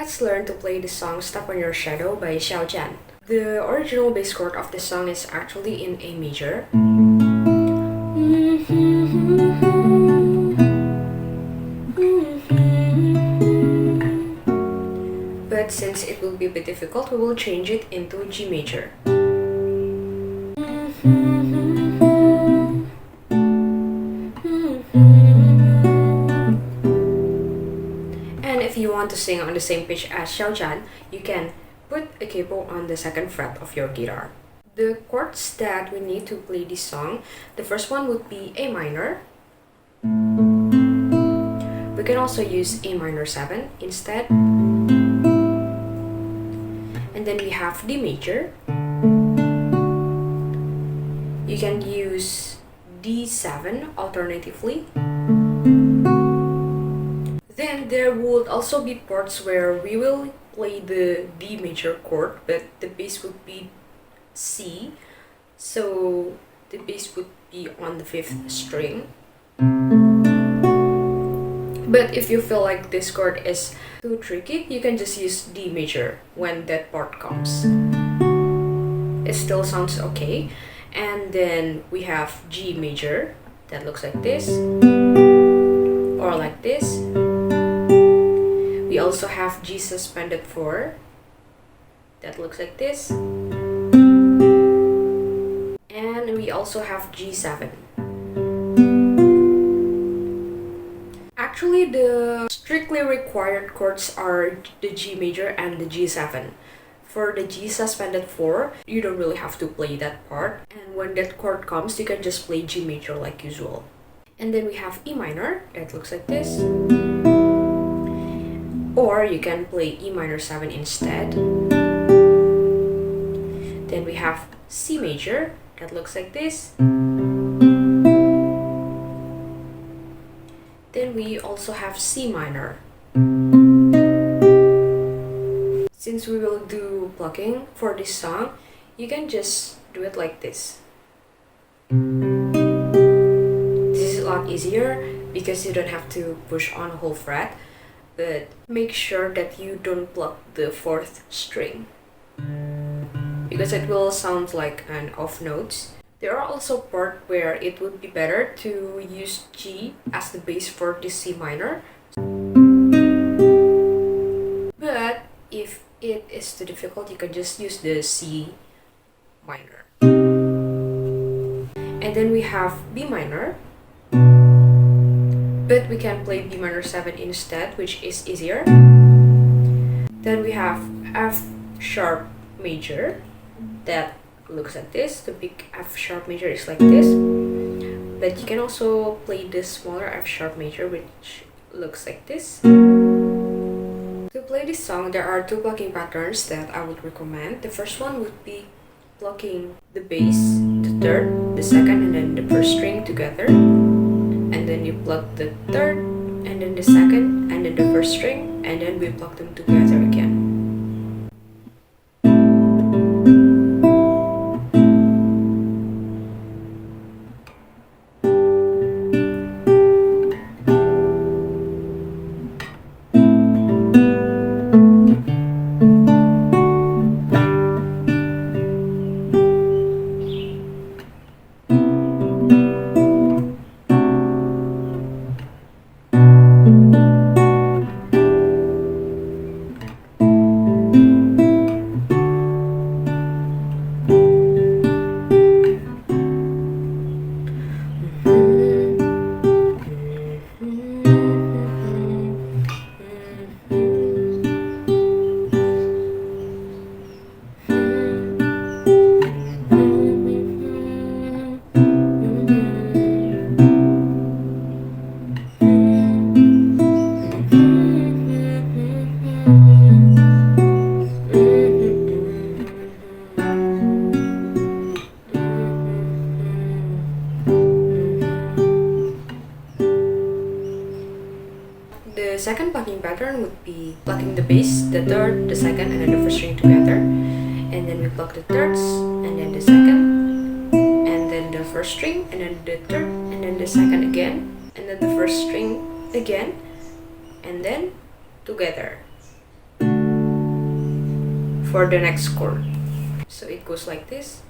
Let's learn to play the song Step on Your Shadow by Xiao Zhan. The original bass chord of the song is actually in A major. But since it will be a bit difficult, we will change it into G major. And if you want to sing on the same pitch as Xiao Zhan, you can put a capo on the second fret of your guitar. The chords that we need to play this song, the first one would be A minor. We can also use A minor 7 instead. And then we have D major. You can use D7 alternatively. Then there would also be parts where we will play the D major chord, but the bass would be C, so the bass would be on the 5th string. But if you feel like this chord is too tricky, you can just use D major when that part comes. It still sounds okay. And then we have G major, that looks like this, or like this. We also have G suspended 4, that looks like this. And we also have G7. Actually, the strictly required chords are the G major and the G7. For the G suspended 4, you don't really have to play that part. And when that chord comes, you can just play G major like usual. And then we have E minor, that looks like this. Or you can play E minor 7 instead. Then we have C major, that looks like this. Then we also have C minor. Since we will do plucking for this song, you can just do it like this. This is a lot easier because you don't have to push on a whole fret, but make sure that you don't pluck the 4th string because it will sound like an off note. There are also parts where it would be better to use G as the bass for the C minor. But if it is too difficult, you can just use the C minor. And then we have B minor. But we can play B minor 7 instead, which is easier. Then we have F sharp major, that looks like this. The big F sharp major is like this. But you can also play the smaller F sharp major, which looks like this. To play this song, there are 2 plucking patterns that I would recommend. The first one would be plucking the bass, the 3rd, the 2nd, and then the 1st string together. And then you pluck the 3rd, and then the 2nd, and then the 1st string, and then we pluck them together again. The second plucking pattern would be plucking the bass, the 3rd, the 2nd, and then the 1st string together. And then we pluck the 3rds, and then the 2nd, and then the 1st string, and then the 3rd, and then the 2nd again, and then the 1st string again, and then together. for the next chord. So it goes like this.